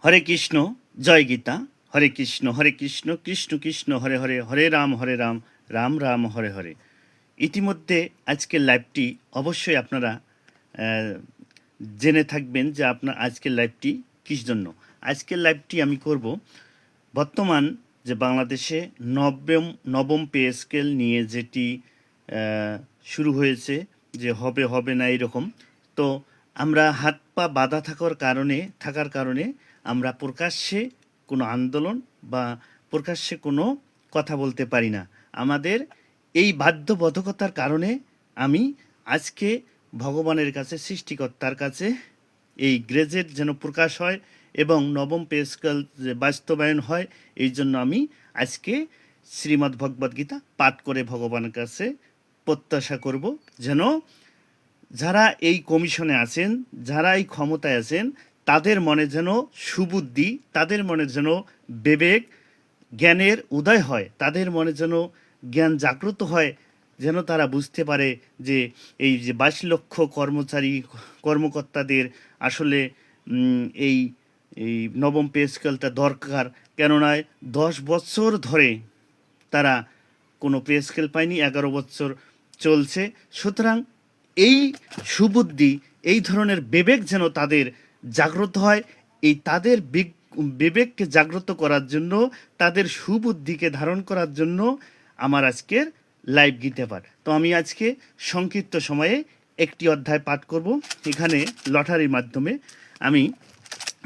হরে কৃষ্ণ, জয় গীতা। হরে কৃষ্ণ কৃষ্ণ কৃষ্ণ হরে হরে, হরে রাম রাম রাম হরে হরে। ইতিমধ্যে আজকের লাইভটি অবশ্যই আপনারা জেনে থাকবেন যে আপনার আজকের লাইভটি কিস জন্য। আজকের লাইভটি আমি করব বর্তমান যে বাংলাদেশে নবম পে স্কেল নিয়ে যেটি শুরু হয়েছে, যে হবে হবে না এরকম। তো আমরা হাত পা বাঁধা থাকার কারণে আমরা প্রকাশ্যে কোনো আন্দোলন বা প্রকাশ্যে কোনো কথা বলতে পারি না। আমাদের এই বাধ্যবাধকতার কারণে আমি আজকে ভগবানের কাছে, সৃষ্টিকর্তার কাছে এই গ্রেজেট যেন প্রকাশ হয় এবং নবম পে স্কেল যে বাস্তবায়ন হয়, এই জন্য আমি আজকে শ্রীমদ্ ভগবদ গীতা পাঠ করে ভগবানের কাছে প্রত্যাশা করব যেন যারা এই কমিশনে আছেন, যারা এই ক্ষমতায় আছেন, তাদের মনে যেন সুবুদ্ধি, তাদের মনে যেন বিবেক জ্ঞানের উদয় হয়, তাদের মনে যেন জ্ঞান জাগ্রত হয়, যেন তারা বুঝতে পারে যে এই যে 22 লক্ষ কর্মকর্তাদের আসলে এই এই নবম পে স্কেলটা দরকার। কেননা 10 বছর ধরে তারা কোনো পে স্কেল পায়নি, 11 বছর চলছে। সুতরাং এই সুবুদ্ধি, এই ধরনের বিবেক যেন তাদের জাগ্রত হয়, এই তাদের বিবেককে জাগ্রত করার জন্য, তাদের সুবুদ্ধিকে ধারণ করার জন্য আমার আজকের লাইভ গীতা পাঠ। তো আমি আজকে সংক্ষিপ্ত সময়ে একটি অধ্যায় পাঠ করব। এখানে লটারির মাধ্যমে আমি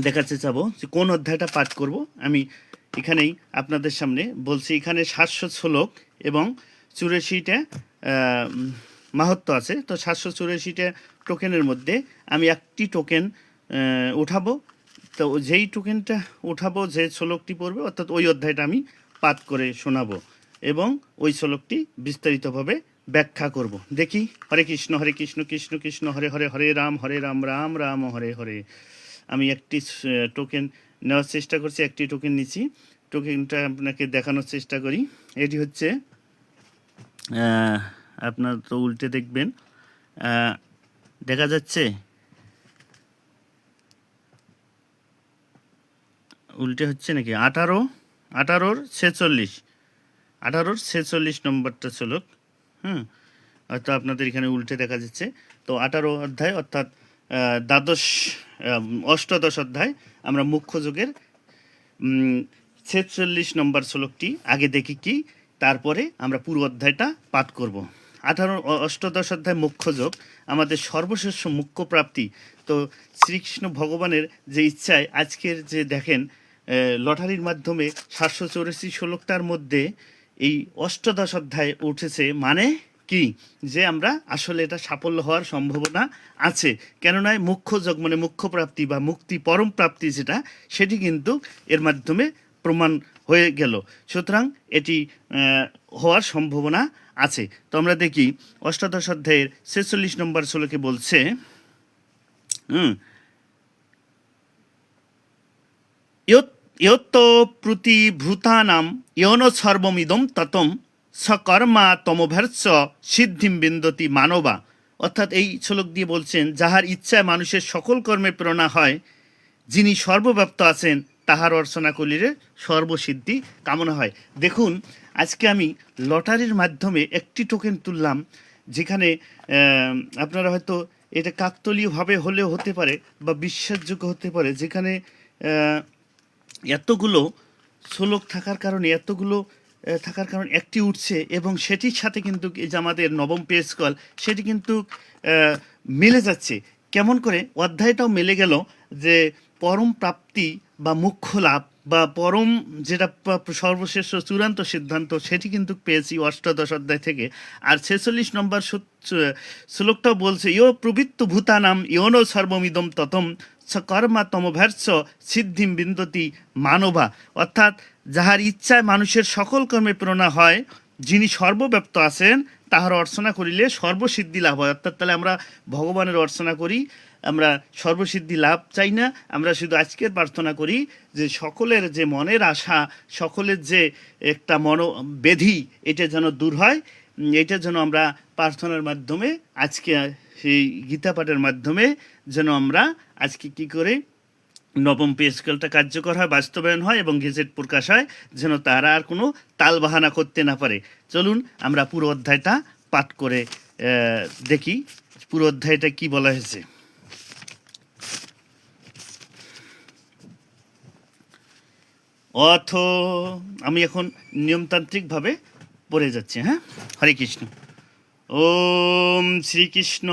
দেখাতে চাবো যে কোন অধ্যায়টা পাঠ করব। আমি এখানেই আপনাদের সামনে বলছি। এখানে 700 শ্লোক এবং 84টা মাহাত্ম্য আছে। তো 784টা টোকেনের মধ্যে আমি একটি টোকেন উঠাবো। তো যেই টোকেনটা উঠাবো, যে শ্লোকটি পড়বে, অর্থাৎ ওই অধ্যায়টা আমি পাঠ করে শোনাবো এবং ওই শ্লোকটি বিস্তারিতভাবে ব্যাখ্যা করব। দেখি। হরে কৃষ্ণ কৃষ্ণ কৃষ্ণ হরে হরে, হরে রাম রাম রাম হরে হরে। আমি একটি টোকেন নেওয়ার চেষ্টা করছি, একটি টোকেন নিচ্ছি। টোকেনটা আপনাকে দেখানোর চেষ্টা করি। এটি হচ্ছে, আপনার তো উল্টে দেখবেন, দেখা যাচ্ছে? উল্টে হচ্ছে নাকি? 18-র 46 নম্বরটা শ্লোক। হয়তো আপনাদের এখানে উল্টে দেখা যাচ্ছে। তো 18 অধ্যায়, অর্থাৎ অষ্টাদশ অধ্যায়, আমরা মুখ্য যোগের 46 নম্বর শ্লোকটি আগে দেখি কি, তারপরে আমরা পুরো অধ্যায়টা পাঠ করব। অষ্টাদশ অধ্যায় মুখ্য যোগ, আমাদের সর্বশেষ মুখ্য প্রাপ্তি। তো শ্রীকৃষ্ণ ভগবানের যে ইচ্ছায় আজকের যে দেখেন লটারির মাধ্যমে 784 শ্লোকটার মধ্যে এই অষ্টাদশ অধ্যায় উঠেছে, মানে কি যে আমরা আসলে এটা সাফল্য হওয়ার সম্ভাবনা আছে। কেননা মুখ্য যোগ মানে মুখ্য প্রাপ্তি বা মুক্তি, পরম প্রাপ্তি যেটা, সেটি কিন্তু এর মাধ্যমে প্রমাণ হয়ে গেল। সুতরাং এটি হওয়ার সম্ভাবনা আছে। তো আমরা দেখি অষ্টাদশ অধ্যায়ের 46 নম্বর শ্লোকে বলছে, ইয়ত্তো প্রতিভূতানাম ইয়ন সর্বমিদম ততম সকর্মা তমভ্যর্চ সিদ্ধিম বিন্দতি মানবা। অর্থাৎ এই শ্লোক দিয়ে বলছেন, যাহার ইচ্ছায় মানুষের সকল কর্মে প্রেরণা হয়, যিনি সর্বব্যাপ্ত আছেন, তাহার অর্চনা করিলে সর্বসিদ্ধি কামনা হয়। দেখুন, আজকে আমি লটারির মাধ্যমে একটি টোকেন তুললাম, যেখানে আপনারা হয়তো এটা কাকতলীয়ভাবে হলেও হতে পারে বা বিশ্বাসযোগ্য হতে পারে, যেখানে এতগুলো শ্লোক থাকার কারণে একটি উঠছে এবং সেটির সাথে কিন্তু এই যে আমাদের নবম পে স্কেল, সেটি কিন্তু মিলে যাচ্ছে। কেমন করে? অধ্যায়টাও মিলে গেল যে পরম প্রাপ্তি বা মুখ্য লাভ বা পরম যেটা সর্বশেষ চূড়ান্ত সিদ্ধান্ত, সেটি কিন্তু পেয়েছি অষ্টাদশ অধ্যায় থেকে। আর 46 নম্বর শ্লোকটাও বলছে, ইয় প্রবৃত্ত ভূতানাম ইয়নো সর্বমিদম ততম সকর্মা তমভ্যর্চ সিদ্ধিম বিন্দতি মানবা। অর্থাৎ যাহার ইচ্ছায় মানুষের সকল কর্মে প্রেরণা হয়, যিনি সর্বব্যাপ্ত আছেন, তাহার অর্চনা করিলে সর্বসিদ্ধি লাভ হয়। অর্থাৎ তাহলে আমরা ভগবানের অর্চনা করি, আমরা সর্বসিদ্ধি লাভ চাই না, আমরা শুধু আজকের প্রার্থনা করি যে সকলের যে মনের আশা, সকলের যে একটা মনোবেধি, এটা যেন দূর হয়। এটা যেন আমরা প্রার্থনার মাধ্যমে, আজকে সেই গীতা পাঠের মাধ্যমে যেন আমরা আজকে কি করে নবম পে স্কেলটা কার্যকর হয়, বাস্তবায়ন হয় এবং গেজেট প্রকাশ হয়, যেন তারা আর কোনো তালবাহানা করতে না পারে। চলুন আমরা পুরো অধ্যায়টা পাঠ করে দেখি পুরো অধ্যায়টা কি বলা হয়েছে। অথ, আমি এখন নিয়মতান্ত্রিকভাবে পড়ে যাচ্ছি। হ্যাঁ, হরে কৃষ্ণ। ওম শ্রীকৃষ্ণ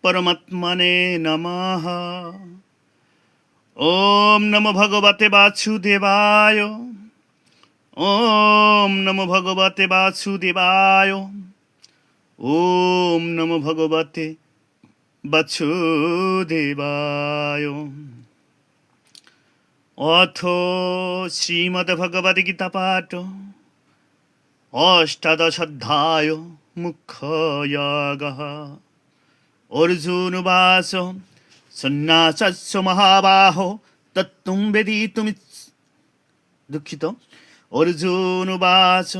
পরমাত্মনে নমঃ। ওম নমো ভগবতে বাসুদেবায়। ওম নমো ভগবতে বাসুদেবায়। ওম নমো ভগবতে বাসুদেবায়। অথ শ্রীমদ্ভগবদ্গীতা পাঠ অষ্টাদশোধ্যায় মুখ্যযোগঃ। অর্জুনবাচ সন্ন্যাসস্য মহাবাহো তত্ত্বং বেদিতুম দুঃখিত। অর্জুনবাচ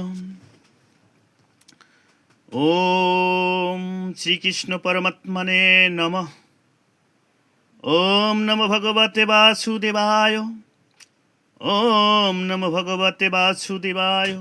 ওম শ্রীকৃষ্ণ পরমাত্মনে নমঃ। ওম নমো ভগবতে বাসুদেবায়। ওম নমো ভগবতে বাসুদেবায়।